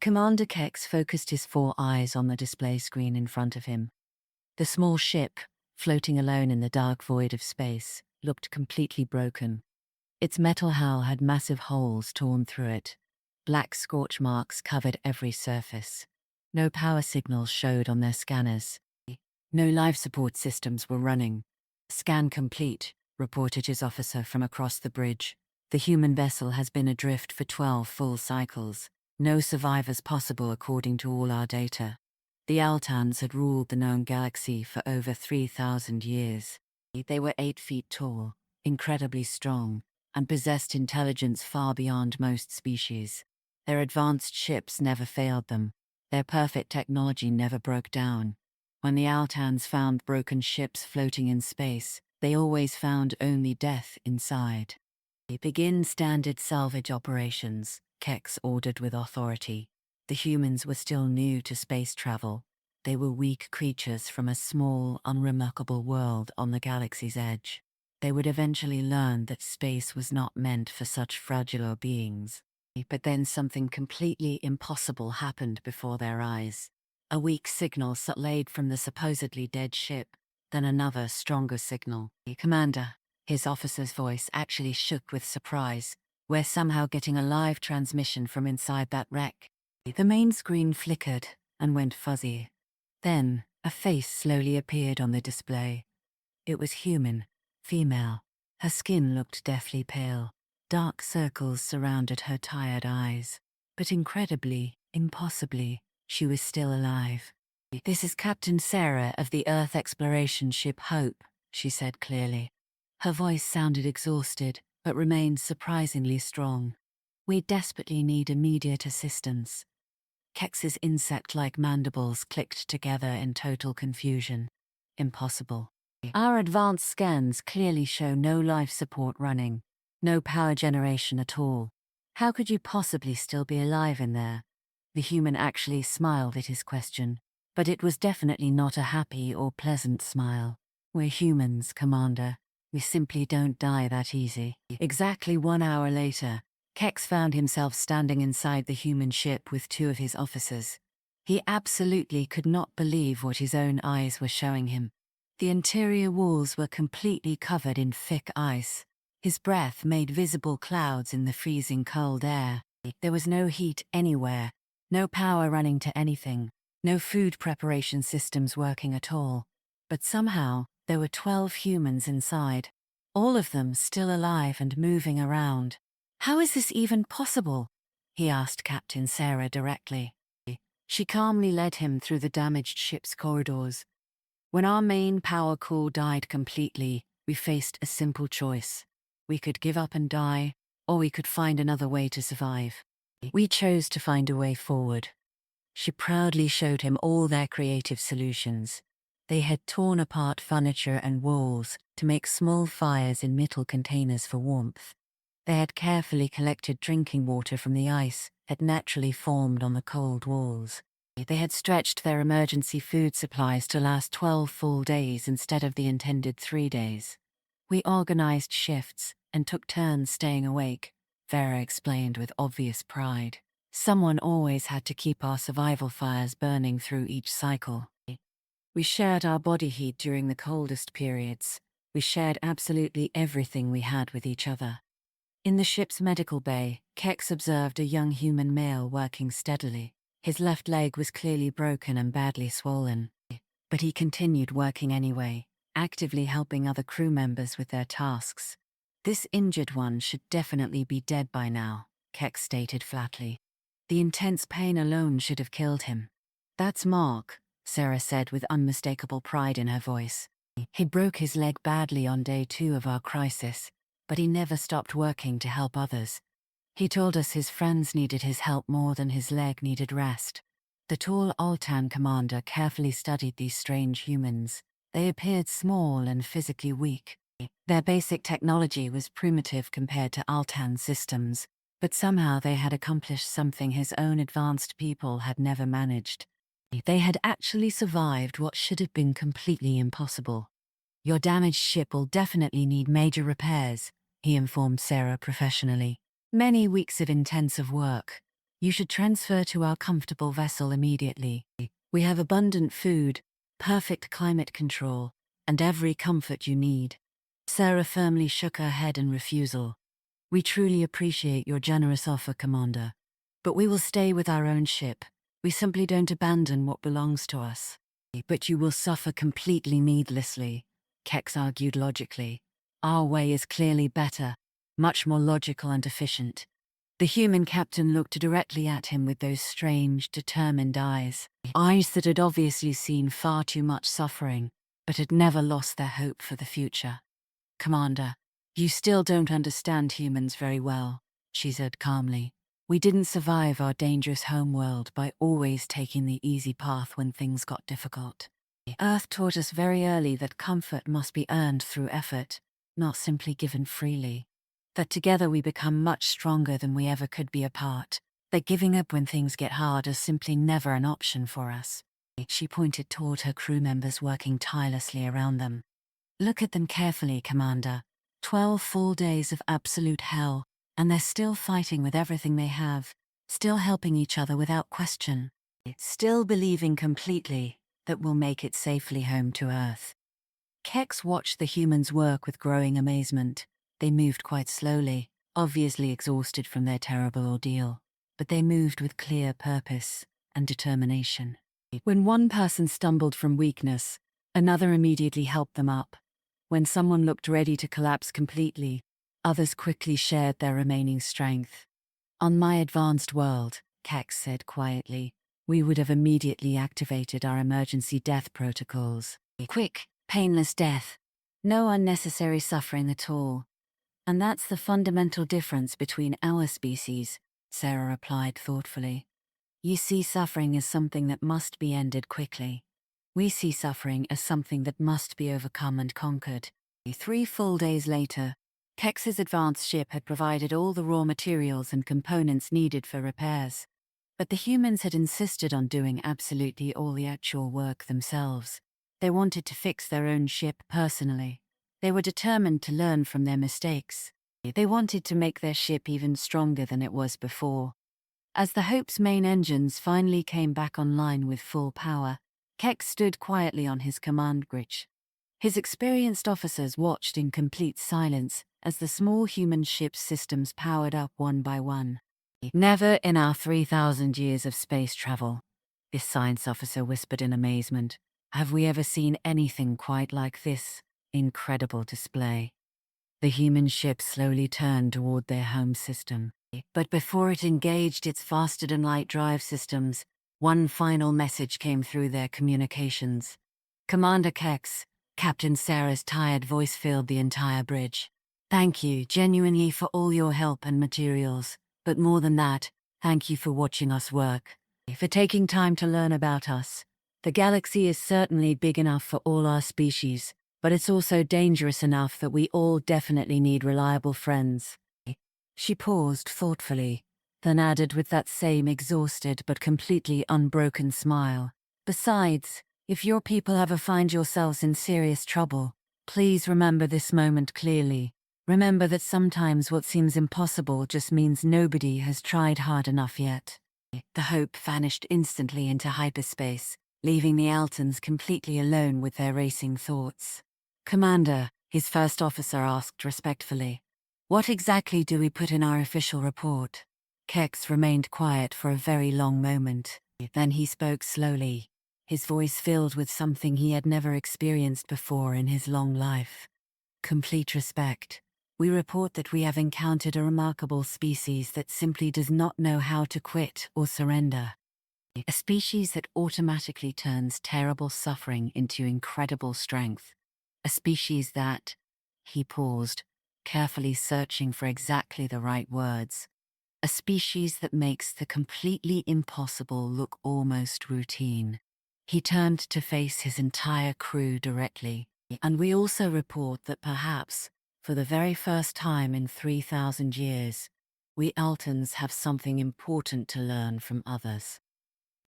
Commander Kex focused his 4 eyes on the display screen in front of him. The small ship, floating alone in the dark void of space, looked completely broken. Its metal hull had massive holes torn through it. Black scorch marks covered every surface. No power signals showed on their scanners. No life support systems were running. "Scan complete," reported his officer from across the bridge. "The human vessel has been adrift for 12 full cycles. No survivors possible according to all our data." The Altans had ruled the known galaxy for over 3,000 years. They were 8 feet tall, incredibly strong, and possessed intelligence far beyond most species. Their advanced ships never failed them. Their perfect technology never broke down. When the Altans found broken ships floating in space, they always found only death inside. "Begin standard salvage operations," Kex ordered with authority. The humans were still new to space travel. They were weak creatures from a small, unremarkable world on the galaxy's edge. They would eventually learn that space was not meant for such fragile beings. But then something completely impossible happened before their eyes. A weak signal relayed from the supposedly dead ship, then another, stronger signal. "Commander," his officer's voice actually shook with surprise. "We're somehow getting a live transmission from inside that wreck." The main screen flickered and went fuzzy. Then, a face slowly appeared on the display. It was human, female. Her skin looked deathly pale. Dark circles surrounded her tired eyes. But incredibly, impossibly, she was still alive. "This is Captain Sarah of the Earth exploration ship Hope," she said clearly. Her voice sounded exhausted, but remained surprisingly strong. "We desperately need immediate assistance." Kex's insect-like mandibles clicked together in total confusion. "Impossible. Our advanced scans clearly show no life support running. No power generation at all. How could you possibly still be alive in there?" The human actually smiled at his question, but it was definitely not a happy or pleasant smile. "We're humans, Commander. We simply don't die that easy." Exactly 1 hour later, Kex found himself standing inside the human ship with 2 of his officers. He absolutely could not believe what his own eyes were showing him. The interior walls were completely covered in thick ice. His breath made visible clouds in the freezing cold air. There was no heat anywhere, no power running to anything, no food preparation systems working at all. But somehow, there were 12 humans inside, all of them still alive and moving around. "How is this even possible?" he asked Captain Sarah directly. She calmly led him through the damaged ship's corridors. "When our main power core died completely, we faced a simple choice. We could give up and die, or we could find another way to survive. We chose to find a way forward." She proudly showed him all their creative solutions. They had torn apart furniture and walls to make small fires in metal containers for warmth. They had carefully collected drinking water from the ice that naturally formed on the cold walls. They had stretched their emergency food supplies to last 12 full days instead of the intended 3 days. "We organized shifts and took turns staying awake," Vera explained with obvious pride. "Someone always had to keep our survival fires burning through each cycle. We shared our body heat during the coldest periods. We shared absolutely everything we had with each other." In the ship's medical bay, Kex observed a young human male working steadily. His left leg was clearly broken and badly swollen. But he continued working anyway, actively helping other crew members with their tasks. "This injured one should definitely be dead by now," Kex stated flatly. "The intense pain alone should have killed him." "That's Mark," Sarah said with unmistakable pride in her voice. "He broke his leg badly on day 2 of our crisis, but he never stopped working to help others. He told us his friends needed his help more than his leg needed rest." The tall Altan commander carefully studied these strange humans. They appeared small and physically weak. Their basic technology was primitive compared to Altan systems, but somehow they had accomplished something his own advanced people had never managed. They had actually survived what should have been completely impossible. "Your damaged ship will definitely need major repairs," he informed Sarah professionally. "Many weeks of intensive work. You should transfer to our comfortable vessel immediately. We have abundant food, perfect climate control, and every comfort you need. Sarah firmly shook her head in refusal. We truly appreciate your generous offer, Commander. But we will stay with our own ship. We simply don't abandon what belongs to us. But you will suffer completely needlessly, Kex argued logically. Our way is clearly better, much more logical and efficient. The human captain looked directly at him with those strange, determined eyes. Eyes that had obviously seen far too much suffering, but had never lost their hope for the future. Commander, you still don't understand humans very well, she said calmly. We didn't survive our dangerous homeworld by always taking the easy path when things got difficult. Earth taught us very early that comfort must be earned through effort, not simply given freely. That together we become much stronger than we ever could be apart. That giving up when things get hard is simply never an option for us. She pointed toward her crew members working tirelessly around them. Look at them carefully, Commander. 12 full days of absolute hell, and they're still fighting with everything they have, still helping each other without question, still believing completely that we'll make it safely home to Earth. Kex watched the humans work with growing amazement. They moved quite slowly, obviously exhausted from their terrible ordeal, but they moved with clear purpose and determination. When one person stumbled from weakness, another immediately helped them up. When someone looked ready to collapse completely, others quickly shared their remaining strength. On my advanced world, Kex said quietly, we would have immediately activated our emergency death protocols. Quick, painless death. No unnecessary suffering at all. And that's the fundamental difference between our species, Sarah replied thoughtfully. You see suffering as something that must be ended quickly. We see suffering as something that must be overcome and conquered. 3 full days later, Kex's advanced ship had provided all the raw materials and components needed for repairs. But the humans had insisted on doing absolutely all the actual work themselves. They wanted to fix their own ship personally. They were determined to learn from their mistakes. They wanted to make their ship even stronger than it was before. As the Hope's main engines finally came back online with full power, Kex stood quietly on his command bridge. His experienced officers watched in complete silence as the small human ship's systems powered up one by one. Never in our 3,000 years of space travel, this science officer whispered in amazement, have we ever seen anything quite like this incredible display. The human ship slowly turned toward their home system. But before it engaged its faster-than-light drive systems, one final message came through their communications. Commander Kex, Captain Sarah's tired voice filled the entire bridge. Thank you, genuinely, for all your help and materials. But more than that, thank you for watching us work. For taking time to learn about us. The galaxy is certainly big enough for all our species, but it's also dangerous enough that we all definitely need reliable friends. She paused thoughtfully, then added with that same exhausted but completely unbroken smile. Besides, if your people ever find yourselves in serious trouble, please remember this moment clearly. Remember that sometimes what seems impossible just means nobody has tried hard enough yet. The Hope vanished instantly into hyperspace, leaving the Altans completely alone with their racing thoughts. Commander, his first officer asked respectfully, what exactly do we put in our official report? Kex remained quiet for a very long moment. Then he spoke slowly, his voice filled with something he had never experienced before in his long life. Complete respect. We report that we have encountered a remarkable species that simply does not know how to quit or surrender. A species that automatically turns terrible suffering into incredible strength. A species that, he paused, carefully searching for exactly the right words. A species that makes the completely impossible look almost routine. He turned to face his entire crew directly, and we also report that perhaps, for the very first time in 3,000 years, we Altans have something important to learn from others.